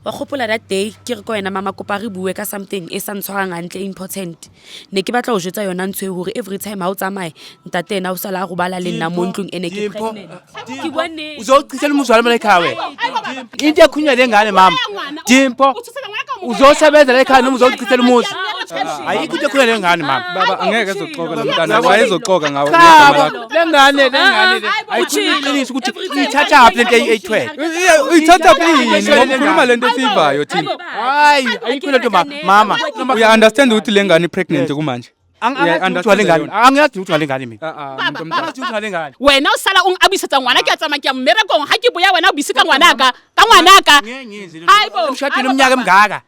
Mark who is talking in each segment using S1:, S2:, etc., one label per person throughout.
S1: wa gopola that day ke re ko wena mama kopa re bue ka something e sa ntshwarang hantle important ne ke batla go jetsa yona ntshwe hore every time ha o tsamaye ntate ena o sala go bala le nna mo ntlong ene ke pregnant ke bone
S2: uzochithela umuzwana ekhaya into ekhunywa lengane mama Dimpo uzosebenza la ekhaya noma uzochithela umuzi ayikho into ekhunywa lengane mama
S3: baba angeke ezoxoka lo mntana wayezoxoka ngawo
S2: lengane ayiqinisa ukuthi ithatha aphi lento eyithwele
S3: uyithatha yini ngokukhuluma lento esivayo thina
S2: hayi ayikho lento mama
S3: uya understand ukuthi lengane pregnant kumanje
S2: angiyazi ukuthi ngalengane mina
S4: wena o sala o abisetsa ngwana ke a tsamaya ke mmerekong ha ke boya wena o bisika ngwanaka ka ngwanaka hayibo
S2: ushadile umnyaka emngaka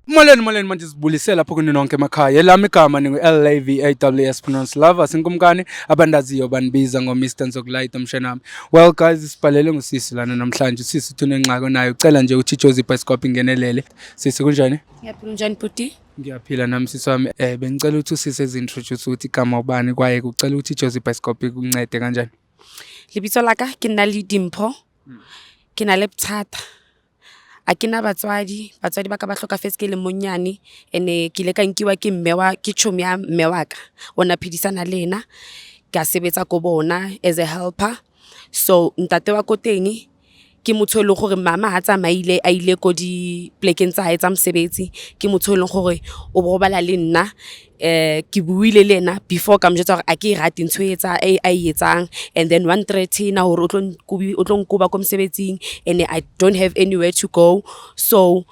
S3: Molweni manje sibulisela lapho kuni nonke emakhaya lami igama ningu-LAVAWS pronounce love asinkumkani abandaziyo banibiza ngo-Mr Nzokulayita mshenami. Well guys sibhalele ngusisi lana namhlanje usisi thunengxako nayo ucela nje ukuthi Jozi Bioscope ingenelele. Sisi kunjani?
S1: Ngiyaphila njani bhuti?
S3: Ngiyaphila nami sisi wami bengicela ukuthi usisi ezintroduce ukuthi igama ubani kwaye ucela ukuthi Jozi Bioscope ikuncede kanjani.
S1: Lebitso la ka ke nna le Dimpho ke na le Bothata a ke na batswadi ba ka ba hlokafetse ke le monyane ene ke le ka nkiwa ke mmewa ke chomi ya mmewaka ona phidisana lena ka sebetsa go bona as a helper so ntate wa ko teng ke motho le gore mama ha tsamaile a ile go di plekeng tsa etsa mosebetsi ke motho le gore o bo bala le nna ke buile lena before ka mjetsa gore a ke rate ntshwetsa a etsang and then 130 na hore o tlo nkuba ko mosebetsing and I don't have anywhere to go so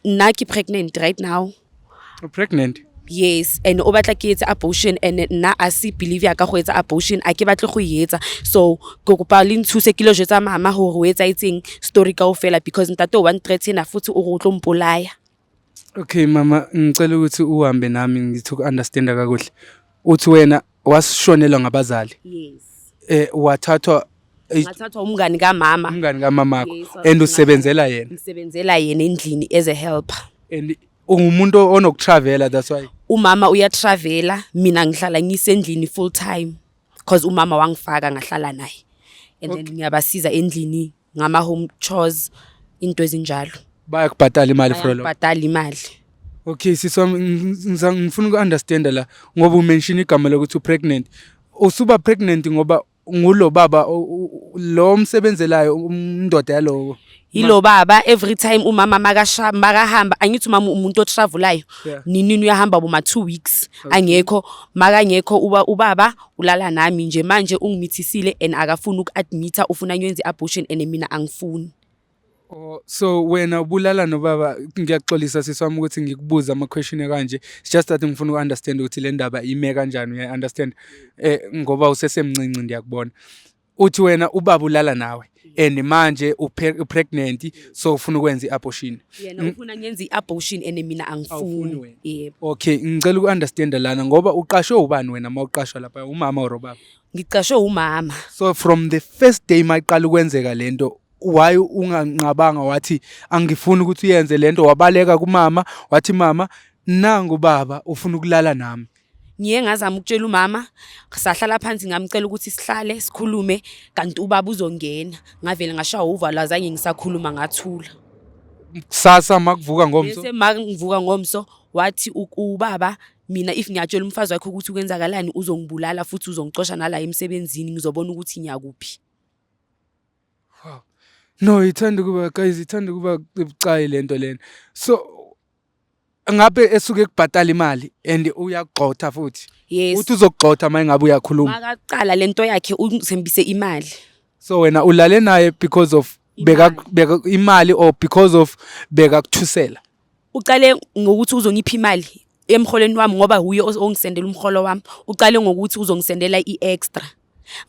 S1: nna ke pregnant right now.
S3: Pregnant?
S1: Yes, and o batla ke etsa abortion and nna a se believe ya ka go etsa abortion a ke batle go etsa so go kopa le nthuse ke lo jetsa mama hore o etsa itseng story ka ofela because ntate 130 na futhi o go tlo mpolaya.
S3: Okay mama ngicela ukuthi uhambe nami ngithi understand kakuhle uthi wena wasishonelwa ngabazali.
S1: Yes.
S3: Wathathwa
S1: umngani kamama.
S3: Umngani kamama and usebenzela yena.
S1: Ngisebenzela yena endlini as a helper.
S3: And ungumuntu onokutravela that's why
S1: umama uyatravela mina ngihlala ngisendlini full time because umama wangifaka ngahlala naye and then ngiyabasiza endlini ngama home chores into ezinjalo
S3: bayakubhatala imali for lo
S1: bayakubhatala imali.
S3: Okay ngifuna uku-understand la ngoba umention igama lokuthi pregnant usuba pregnant ngoba ngulo baba lo msebenzelayo umndoda yalo
S1: ilo baba every time umama makahamba angithi umama umuntu otravelayo nini uyahamba boma 2 weeks angekho makangekho ubaba ulala nami nje manje ungimithisile and akafuna ukuadmita ufuna nyenze abortion and mina angifuni.
S3: So wena ubulala nobaba ngiyaxolisa siswami ukuthi ngikubuza ama question kanje just that ngifuna uku-understand ukuthi le ndaba ime kanjani uya understand ngoba usesemncinci ndiyakubona uthi wena ubaba ulala nawe and manje pregnant so ufuna ukwenza i-abortion
S1: yena ufuna ngenza i-abortion and mina angifuni. Yebo.
S3: Okay ngicela uku-understand lana ngoba uqashwe ubani wena mawuqashwa lapha umama or ubaba?
S1: Ngiqashwe umama.
S3: So from the first day mayiqala ukwenzeka lento why unganqabanga wathi angifuni ukuthi uyenze lento wabaleka kumama wathi mama nangu baba ufuna ukulala nami?
S1: Ngiye ngazama ukutshela umama sahlala phansi ngamcela ukuthi sihlale sikhulume kanti ubaba uzongena ngavele ngashaya uvala azange ngisakhuluma ngathula.
S3: Kusasa makuvuka ngomso
S1: bese makuvuka ngomso wathi ubaba mina if ngiyatshela umfazi wakhe ukuthi ukwenzakalani uzongibulala futhi uzongicosha nala emsebenzini ngizobona ukuthi nyakuphi.
S3: No ithanda kuba guys ithanda kuba ebucayi lento lena so ngabe esuke ekubhatala imali and uyagxotha futhi.
S1: Yes.
S3: Uthi uzogxotha manje ngabe uyakhuluma
S1: makaqala lento yakhe uzembise imali.
S3: So wena ulale naye because of beka imali or because of beka kuthusela?
S1: Uqale ngokuthi uzongipha imali emholweni wami ngoba huye ongisendela umholo wami uqale ngokuthi uzongisendela iextra.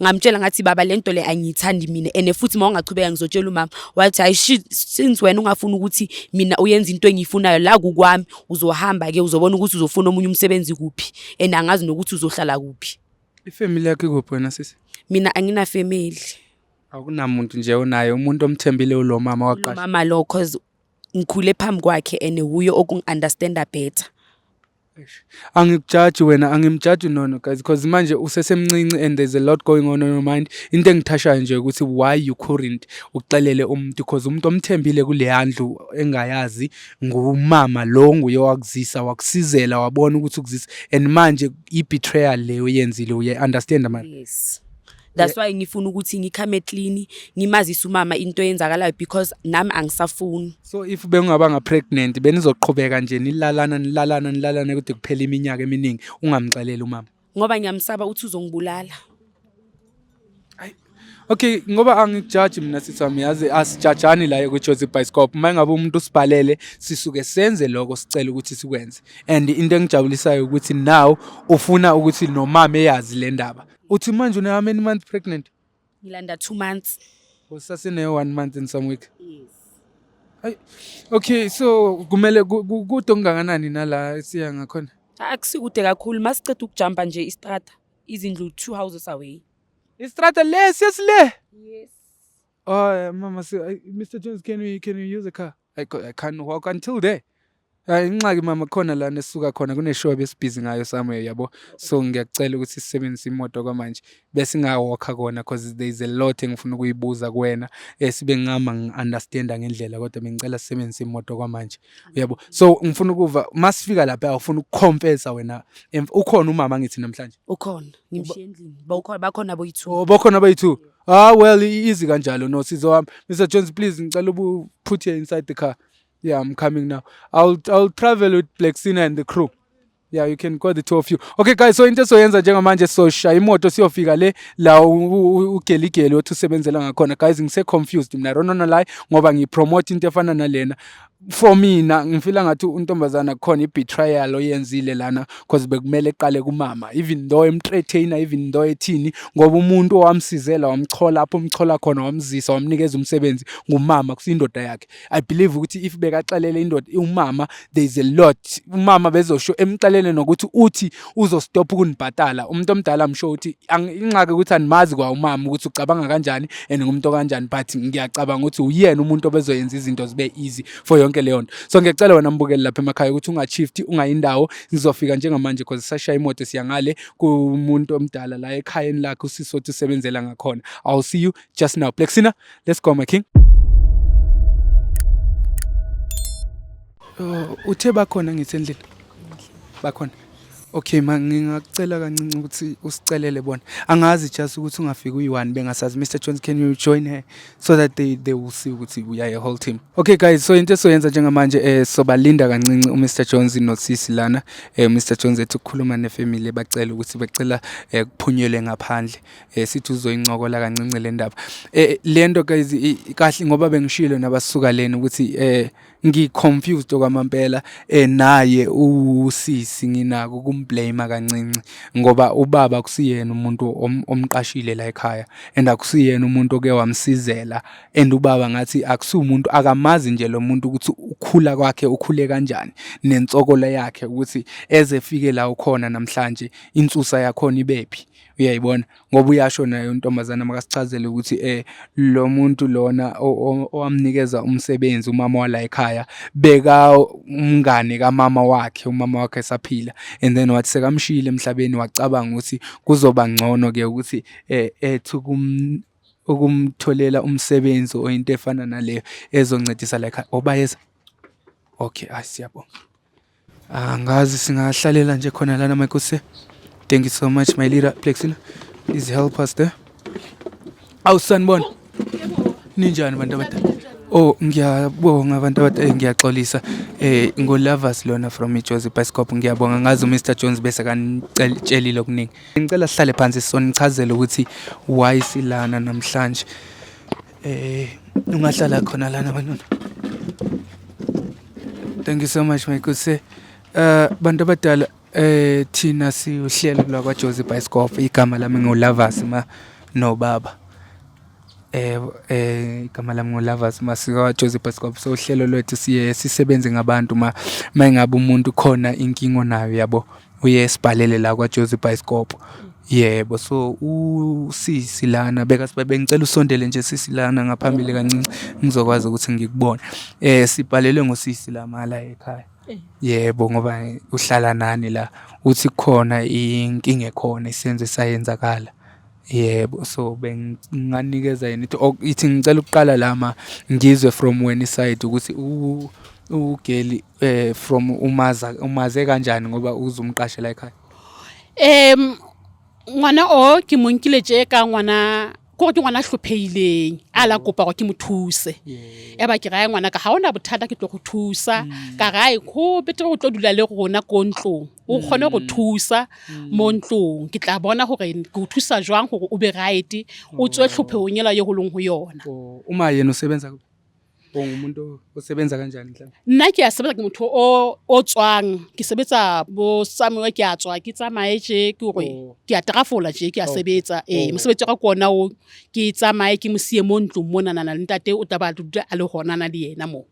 S1: Ngamtshela ngathi baba lento le angiyithandi mina ene futhi mawungachubeka ngizotshela umama wathi hayi since wena ungafuna ukuthi mina uyenza into engiyifunayo la kukwami uzohamba ke uzobona ukuthi uzofuna omunye umsebenzi kuphi and angazi nokuthi uzohlala kuphi.
S3: Ifamily yakhe kuphi wena sisi?
S1: Mina angina family.
S3: Akunamuntu nje onayo umuntu omthembile ulo mama waqasha.
S1: Mama lo cause ngikhule phambi kwakhe ene huyo okungiunderstanda better.
S3: Angikujaji wena, angimjaji nono guys because manje usesemncinci and there's a lot going on your mind. Into engithashayo nje ukuthi why you couldn't uxelele umuntu because umuntu omthembile kule handlu engayazi ngumama lo nguye wakuzisa wakusizela wabona ukuthi ukuzisa and manje i-betrayal leyo yenzile uye understand man.
S1: Yes. That's why ngifuna ukuthi ngikhame clean, ngimazisa umama into eyenzakalayo because nami angisafuni.
S3: So if bengingabanga pregnant benizoqhubeka nje nilalana kude kuphela iminyaka eminingi ungamxeleli umama.
S1: Ngoba ngiyamsaba uthi uzongibulala.
S3: Okay, ngoba angikujaji mina sithami yazi asijajani la ku-Jozi Bioscope. Mangabe umuntu usibhalele sisuke senze lokho sicela ukuthi sikwenze. And into engijabulisayo ukuthi now ufuna ukuthi nomama eyazi le ndaba. Uthi manje una how many months pregnant?
S1: Ngilanda 2 months.
S3: Usasine 1 month in some week.
S1: Yes.
S3: Okay, so kumele kude onganganani nala siya ngakhona?
S1: Akusikude kakhulu, masiceda ukujumpa nje istrata. Izindlu 2 houses away.
S3: Istrata le siyasile.
S1: Yes.
S3: Oh, mama, Mr. Jones, can we use a car? I can't walk until there. Ingxaki mama khona la nesuka khona kuneshow besibhizi ngayo somewhere yabo. So ngiyacela ukuthi sisebenzise imoto kwamanje bese ngawalka kona because there is a lot engifuna ukuyibuza kuwena sibe ngama ngiunderstanda ngendlela kodwa bengicela sisebenzise imoto kwamanje. Yabo. So ngifuna ukuva masifika lapha ufuna ukuconfessa wena ukhona umama ngithi namhlanje.
S1: Ukhona, ngimshiye endlini. Bakhona boyi2.
S3: Oh, bakhona boyi2. Well, easy kanjalo no sizo wami. Mr. Jones, please ngicela put here inside the car. Yeah, I'm coming now. I'll travel with Plexina and the crew. Yeah, you can call the two of you. Okay guys, so into soyenza njengamanje so shaya imoto siyofika le la ugeligeli othusebenzela ngakhona. Guys, ngise confused mina. I don't know lie ngoba ngipromote into efana nalena. For mina ngifila ngathi untombazana khona i-betrayal oyenzile lana because bekumele eqale kumama even though emtrainer even though ethini ngoba umuntu owamsizela wamchola apho umchola khona wamzisa wamnikeza umsebenzi ngumama kusindoda yakhe. I believe ukuthi if bekaxelele indoda umama there is a lot umama bezosho emxelele nokuthi uthi uzostop ukunibhatala umuntu omdala amsho ukuthi inxaka ukuthi animazi kwa umama ukuthi ucabanga kanjani and ngumuntu kanjani but ngiyacabanga ukuthi uyena umuntu obezoyenza izinto zibe easy for yonke leyo nto. So ngiyacela wena mbukeli lapha emakhaya ukuthi ungashifti ungayindawo ngizofika njengamanje because sashaya imoto siyangale kumuntu omdala la ekhayeni lakhe usisothi usebenzela ngakhona. I'll see you just now. Plexina, let's go my king. Uthe bakhona ngitsendlini. Bakhona. Okay ngingacela kancinci ukuthi usicelele bona. Angazi just ukuthi ungafika uyi1 bengasazi Mr. Jones, can you join her so that they will see ukuthi we are a whole team. Okay guys, so into soyenza njengamanje sobalinda kancinci uMr. Jones noSisi lana. Mr. Jones ethi ukukhuluma nefamily bacela ukuthi becela kuphunyelwe ngaphandle. Sithi uzoyincokola kancinci le ndaba. Lento guys kahle ngoba bengishilo nabasuka leni ukuthi ngiconfused okwamampela naye uSisi nginako kumblame kancinci ngoba ubaba kusiyena umuntu omqashile la ekhaya and akusiyena umuntu oke wamsizela and ubaba ngathi akusumuntu akamazi nje lo muntu ukuthi ukhula kwakhe ukhule kanjani nentsokolo yakhe ukuthi ezefike la ukhona namhlanje insusa yakhona ibephi. Uyayibona ngoba uyasho nayo untombazana makasichazele ukuthi lo muntu lona owamnikeza umsebenzi umama wala ekhaya beka umngane kamama wakhe umama wakhe esaphila and then wathi sekamshiyile emhlabeni wacabanga ukuthi kuzoba ngcono ke ukuthi ethi ukumtholela umsebenzi oyinto efana naleyo ezoncedisa la ekhaya obayeza. Okay, siyabonga. Ngazi singahlalela nje khona lana mayikhose. Thank you so much, my leader, Plexina. Please help us there. Sanibona. Ninjani bantu abadala? Oh, ngiyabonga abantu abadala ngiyaxolisa. Ngolovers lona from iJozi Bioscope ngiyabonga ngazi uMr. Jones bese kanitshelile okuningi. Ngicela sihlale phansi sonichazele ukuthi why silana namhlanje. Ungahlala khona lana bantwana. Thank you so much, my good sir. Bantu abadala thina siuhlelo la kwaJozi Bioscope igama lami ngolovers no baba. Igama lami ngolovers kwaJozi Bioscope so uhlelo lwethu sisebenze ngabantu mangabe umuntu khona inkingo nayo yabo uye sibhalele la kwaJozi Bioscope. Yebo, so uSisi lana bengicela usondele nje Sisi lana ngaphambili kancinci ngizokwazi ukuthi ngikubone. Sibhalelwe ngoSisi la mala ekhaya. Yebo ngoba uhlala nani la uthi khona inkinga ekhona isenzo sayenzakala. Yebo so benginganikeza yena ithi ngicela ukuqala lama ngizwe from wena side ukuthi ugeli from umaze kanjani ngoba uzumqashe la ekhaya.
S4: Ngwana ke mo nkile tje ka ngwana ko ke ngwana hlophehileng ala kopa ke mo thuse eba ke ga ngwana ka ha ona bothata ke tlo go thusa ka ga go betere go tlo dula le rona ko ntlong o kgone go thusa mo ntlong ke tla bona gore go thusa jwang gore o be right o tswe hlopheong yela ye go leng go yona.
S3: Uma yena usebenza umuntu osebenza kanjani mhlawumbe?
S4: Nna ke a sebetsa ke motho o tswang ke sebetsa bo Samuel ke a tswa ke tsamaye je ke gore ke a trafola je ke a sebetsa mosebetsi ga kona o ke tsamaye ke mosie mo ntlong mona nana le ntate o taba dudu a le hona na le yena mo.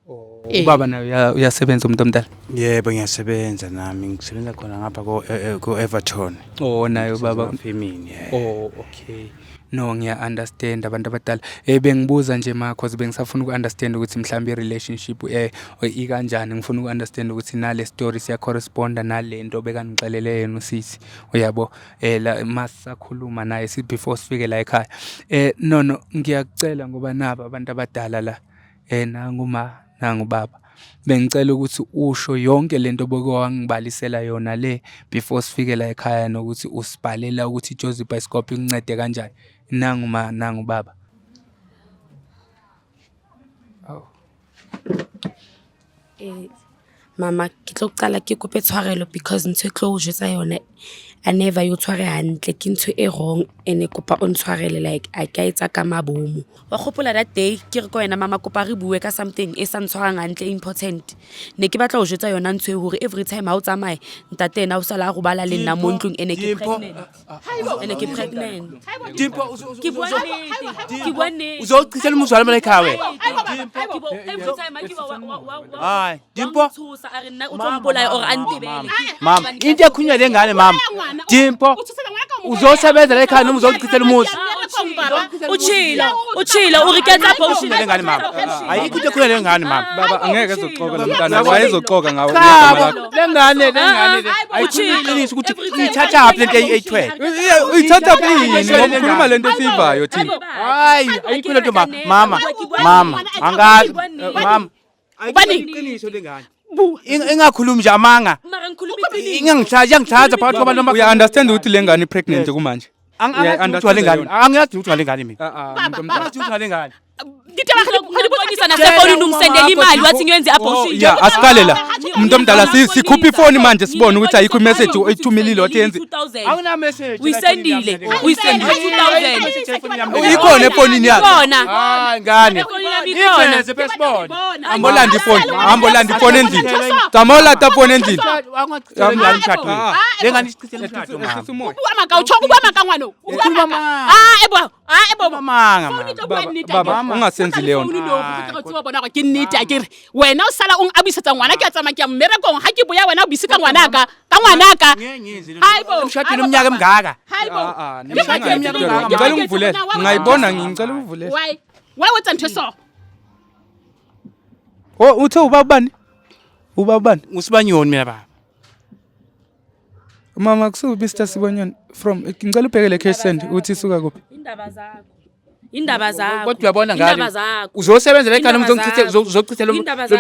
S3: Ubaba naye uyasebenza umuntu omdala?
S2: Yebo ngiyasebenza nami ngisebenza khona ngapha ko Everton.
S3: Naye ubaba
S2: Femini.
S3: Okay. No ngiya-understand abantu abadala. Bengibuza nje cause bengisafuna uku-understand ukuthi mhlawumbe i-relationship ikanjani. Ngifuna uku-understand ukuthi nale story siya-corresponda nalento bekanixelele yena usisi. Uyabo la masakhuluma naye before sifike la ekhaya. No ngiyakucela ngoba naba abantu abadala la nangu baba. Bengicela ukuthi usho yonke lento bokwangibalisela yona le before sifike la ekhaya nokuthi usibhalela ukuthi Jozi Bioscope incede kanjani. Nangu baba.
S1: Mama ke tlo qala ke kope tshwarelo because ntse tlo jwetsa yona I never yo tshware hantle ke ntse e wrong ene kopa on tshwarele like a ka etsa ka mabomo wa gopola that day ke re ko wena mama kopa re bue ka something e sa ntshwarang hantle important ne ke batla go jwetsa yona ntse hore every time ha o tsamaye ntate ena o sala go bala le nna mo ntlong ene ke pregnant
S2: Dimpo
S1: ke bone
S2: uzochithela umuzwala mala ekhaya.
S1: every time I give
S2: Hayi Dimpo
S1: a re nna o tlompolaya or antebele
S2: mama into ekhunywa lengane mama Dimpo uzosebenza la ekhaya noma uzochithela umuzi.
S1: Uchila uriketsa bullshit
S2: lengane mama ayikho into ekhunywa lengane mama.
S3: Baba angeke ezoxoka lo mntana wayezoxoka ngawo
S2: lengane ayiqinisa ukuthi ithatha aphi lento eyithwele.
S3: uyithatha phi ngoba ukhuluma lento siyivayo thina.
S2: Hayi ayikho lento mama angazi mama ayiqiniso lengane ingakhulumi nje amanga
S1: mara ngikhuluma
S2: ingangithatha phakathi kwabantu
S3: Uya understand ukuthi lengane pregnant kumanje?
S2: angiyazi ukuthi lengane mina
S3: Umuntu omdala.
S2: angiyazi ukuthi lengane
S1: ngibonisa nasefoni ungisendela imali wathi ngiyenze abortion
S3: Yeah, asiqale la. Umuntu omdala sikhupha ifoni manje sibone ukuthi ayikho imessage oyithumilile wathi yenze.
S2: awuna message
S1: uyisendile 2000
S3: Ikhona efonini yakhe.
S1: khona
S2: hayi ngane
S1: ikhona
S2: iveze passport
S3: Ambolanda ifoni endlini. Zamolanda ifoni endlini.
S2: angachithela ngane umshado lengane isichithela umshado mama
S4: Uba maka uchoka uba maka ngwano.
S2: ukhuluma mama
S4: Ebo.
S2: mama
S3: Baba ungasenzi leyo nto.
S4: Ke nnete a kere wena o sala o abisetsa ngwana ke a tsamaya ke a mmerekong ha ke boya wena o bisika ngwanaka ka ngwanaka. Hayibo
S2: umshadweni umnyaka emngaka
S3: Ngicela ungivulele. Ngayibona ngicela ungivulele.
S4: Why wetsa ntho so?
S3: Uthe ubabani? Ubabani?
S2: ngusibanyoni mina baba
S3: Mama kusuka Mr Sibonyoni from ngicela ubhekele cash send uthi suka kuphi?
S1: indaba zakho
S2: kodwa uyabona ngani
S1: indaba zakho
S2: uzosebenza la ekhaya uzochithela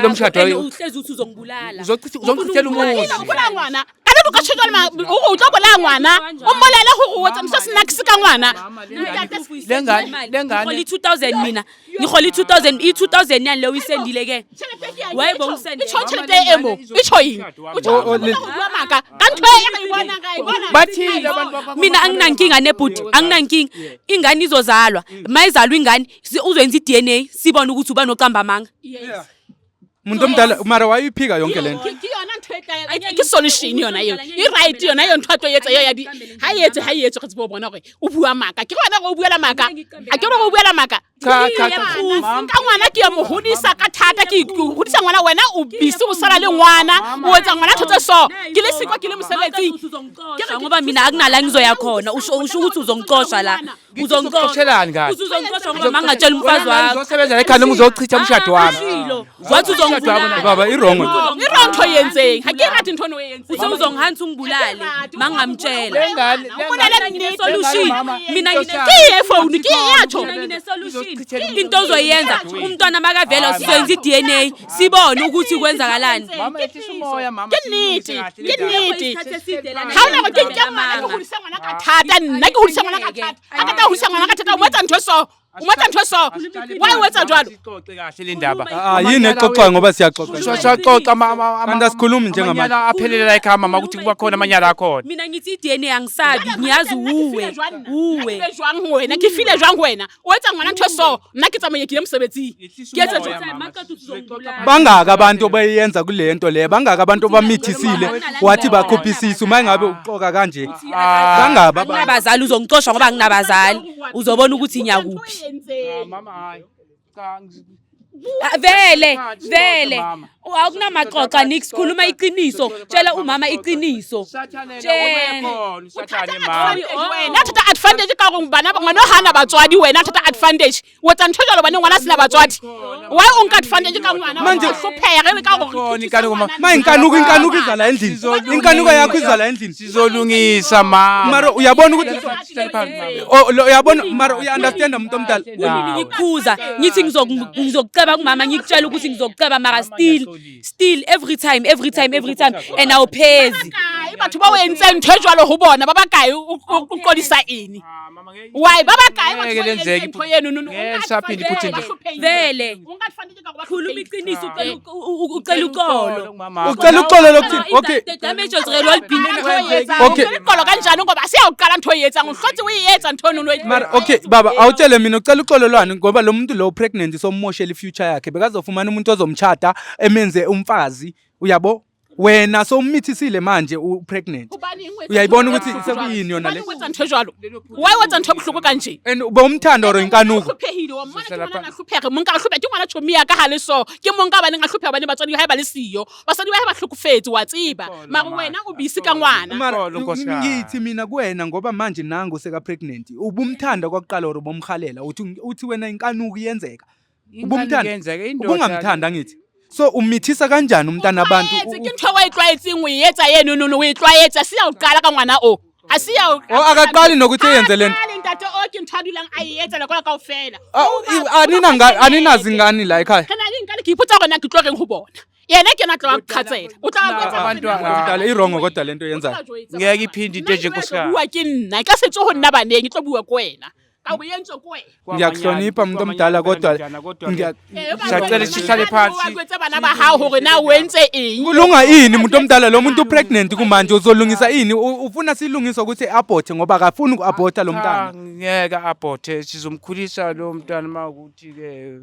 S2: lo mshado wayo
S1: uhlezi uthi uzongibulala
S2: uzochithela umuzi
S4: Ufuna ngwana. Kana buka tshotla ma o tlo bola ngwana. O molele go wetsa msa snacks ka ngwana.
S2: lengane
S1: ngoli 2000 mina ngiholi 2000 i2000 yani le uyisendile ke Wayebo ngisendele.
S4: Itsho tshilete emo. Itsho yini? Utsho maka. Kantwe yayibona ngayibona.
S2: bathile abantu
S1: mina anginankinga nebhuti anginankinga ingane izozalwa mayizalwa ingane uzoyenza iDNA sibone ukuthi uba noqamba amanga
S3: Umuntu omdala mara wayiphika yonke lento.
S4: Kiyona ntho etla ke solution yona yo. I right yona yo ntho yetsa yo ya di. Ha yetse ke tsebo bona gore o bua maka. Ke bona go buela maka. A ke go buela maka. Ka ngwana ke ya mo hodisa ka thata ke hodisa ngwana wena o bisi o sala le ngwana o etsa ngwana thotse so ke le siko ke le moseletsi
S1: ke ngoba mina akunala ngizoya khona usho ukuthi uzongixosha la
S2: uzongixoshelani ngani
S1: uzongixosha ngoba mangatshela umfazi wakho
S2: uzosebenza la ekhaya noma uzochitha umshado wami
S1: wathi uzongibulala
S3: Baba irongo.
S4: nto yenzeng ha ke rate ntho no yenzeng
S1: Usewuzongihanisa ungibulale mangamtshela.
S2: Solution.
S1: Mina
S4: ke phone ke yacho
S1: solution. Into ozoyenza umntwana makavela sizoyenza iDNA sibone ukuthi kwenzakalani.
S2: Mama ehlisa umoya mama.
S4: ke nnete ha ona go ke nkema go hulisa ngwana ka thata nna ke hulisa ngwana ka thata a ka ta hulisa ngwana ka thata o motsa ntho so why wetsa jwalo
S2: Sicoce kahle le ndaba.
S3: Yini exoxwayo ngoba siyaxoxa.
S2: Siyaxoxa mama.
S3: Kanti asikhulumi njengamanje.
S2: Amanyala aphelela ekhaya mama ukuthi kuba khona amanyala akhona.
S1: Mina ngithi iDNA angisabi ngiyazi uwe.
S4: jwang wena ke file jwang wena o wetsa ngwana ntho so nna ke tsamaye ke le mosebetsing ke etsa jwang
S3: Bangaka abantu bayenza kule nto le bangaka abantu bamithisile wathi bakhuphisisa uma ngabe uxoka kanje bangaba
S1: Nginabazali uzongixosha ngoba nginabazali uzobona ukuthi nyakuphi.
S2: Mama hayi.
S1: Vele akunamaxoxa nikukhuluma iqiniso tshela umama iqiniso.
S4: wena thatha advantage ka go bana ngwana hana batswadi wena thatha advantage wetsa ntho jalo bana ngwana sina batswadi why o nka advantage ka ngwana
S3: Manje
S4: hlophega re ka go
S3: inkanuko izala endlini inkanuko yakho izala endlini
S2: Sizolungisa mama.
S3: mara uyabona ukuthi uyabona mara uya-understand umuntu omdala
S1: Ngikhuza ngithi ngizokuceba kumama ngikutshela ukuthi ngizokuceba mara still every time and awuphezi.
S4: batho ba wentse ntho jalo ho bona ba bakae o qodisa eni why ba bakae
S2: Ngeke lenzeke.
S4: ntho yenu
S2: Ngesaphinde futhi nje.
S1: Vele khuluma iqiniso ucela uxolo.
S3: ucela uxolo lokuthi okay
S1: The damage was real
S3: Okay.
S4: Uqolo kanjani ngoba siyawuqala ntho yetsa ngihlothi uyiyetsa ntho nono
S3: mara okay baba awutshele mina ucela uxolo lwani ngoba lo muntu lo pregnant somoshela ifuture yakhe bekazofumana umuntu ozomtshata emenze umfazi uyabo wena sommithisile manje upregnant uyayibona ukuthi sekuyini yona le
S4: wetsa ntho jalo why wetsa ntho buhloko kanje
S3: and bomthanda or inkanuko
S4: hlophehile wa mona ke ngwana hlophega mo nka hlophega ke ngwana chomi ya ka ha le so ke mo nka ba neng a hlophega bane batswadi ha ba le siyo basadi ba ba hlokofetse wa tsiba mara wena o bisi ka ngwana
S3: mara
S2: Xolo, nkosikazi.
S3: ngithi mina kuwena ngoba manje nangu seka pregnant ubumthanda kwakuqala or bomkhalela uthi wena inkanuko iyenzeka ubungamthanda ngithi so umithisa kanjani umntana abantu
S4: ke ntho wa itlwaetseng o yetsa yenu nono o itlwaetsa siyawuqala ka ngwana o
S3: akaqali nokuthi yenze lento
S4: ntate o ke ntho a dulang a yetsa le kwa kaofela
S3: aninazi ngani la ekhaya
S4: kana ke nkale ke ipotsa gona ke tlo reng ho bona yena ke na tlo qhatsela o tla
S3: dala irongo kodwa lento yenzayo
S2: Ngeke iphinde into nje nkosikazi.
S4: bua ke nna ka setse ho nna baneng ke tlo bua ko wena ka bo yentse ko wena
S3: ngiyakuhlonipha umuntu omdala kodwa
S2: Sacela sihlale phansi.
S4: kwetsa bana ba hao hore na o entse eng
S3: kulunga ini umuntu omdala lo muntu pregnant kumanje uzolungisa ini ufuna silungiswa ukuthi abothe ngoba akafuni ukuabotha lo mntana
S2: Ngeke abothe sizomkhulisa lo mntwana makuthi ke.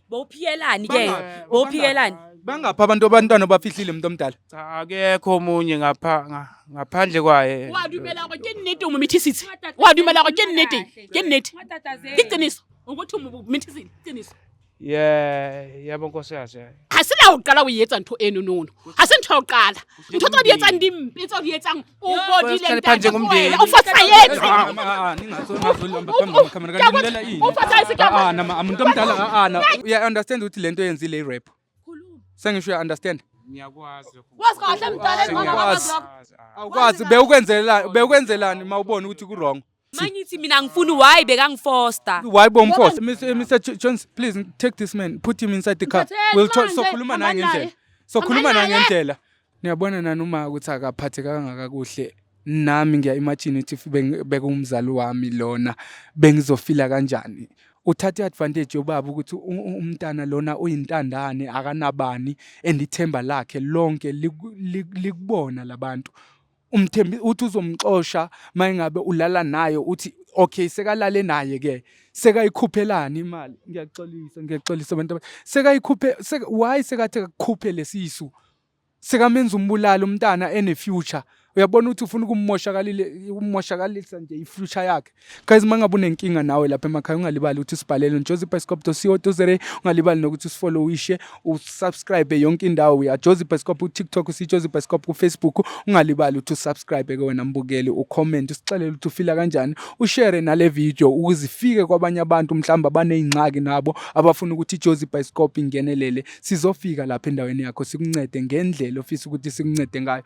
S1: Bowuphiyelani ke? Bowuphiyelani?
S3: bangapha abantwana bafihlile umuntu omdala
S2: Cha akekho omunye ngaphandle kwaye.
S4: wa dumela go ke nnete o mo mithisitse wa dumela go ke nnete ke qiniso ukuthi o mo mithisitse qiniso
S2: Yebo nkosikazi.
S4: ha se la o qala o yetsa ntho eno nono ha se ntho ya o qala ntho tse di etsang dimpe tse di etsang o bodile
S2: Phansi ngomndeni.
S4: o fatsa yetsa
S3: umuntu omdala uya-understand ukuthi lento yenzile i-rap sengisho uya-understand
S2: Ngiyakwazi.
S4: wazi kahle mdala
S3: awukwazi bewukwenzelani ma ubona ukuthi ku-wrong
S1: Mangithi mina ngifuna why bekangifoster.
S3: why bomforce Mr. Jones please take this man put him inside the car we'll talk sokhuluma naye ngendlela niyabona nani uma ukuthi akaphathekanga kakuhle nami ngiya-imagine ukuthi bekumzali wami lona bengizofila kanjani uthathe advantage yobaba ukuthi umntana lona uyintandane akanabani andithemba lakhe lonke likubona labantu umthembi uthi uzomxosha mayingabe ulala nayo uthi okay sekalale naye ke sekayikhuphelana imali ngiyaxolisa abantu why sekathe akukhuphe lesisu sekamenza umbulalo umntana ene future uyabona ukuthi ufuna ukumoshakalisa nje i-future yakhe. Guys, mangabe unenkinga nawe lapha emakhaya ungalibali ukuthi usibhalele jozibioscope.co.za, ungalibali nokuthi usifollowishe, usubscribe yonke indawo ya Jozi Bioscope ku-TikTok, usiJozi Bioscope ku-Facebook. Ungalibali ukuthi usubscribe ke wena mbukeli, ucomment, usixelele ukuthi ufila kanjani, ushare nale video ukuze ifike kwabanye abantu mhlawumbe abanezingxaki nabo abafuna ukuthi iJozi Bioscope ingenelele. Sizofika lapha endaweni yakho sikuncede ngendlela ofisa ukuthi sikuncede ngayo.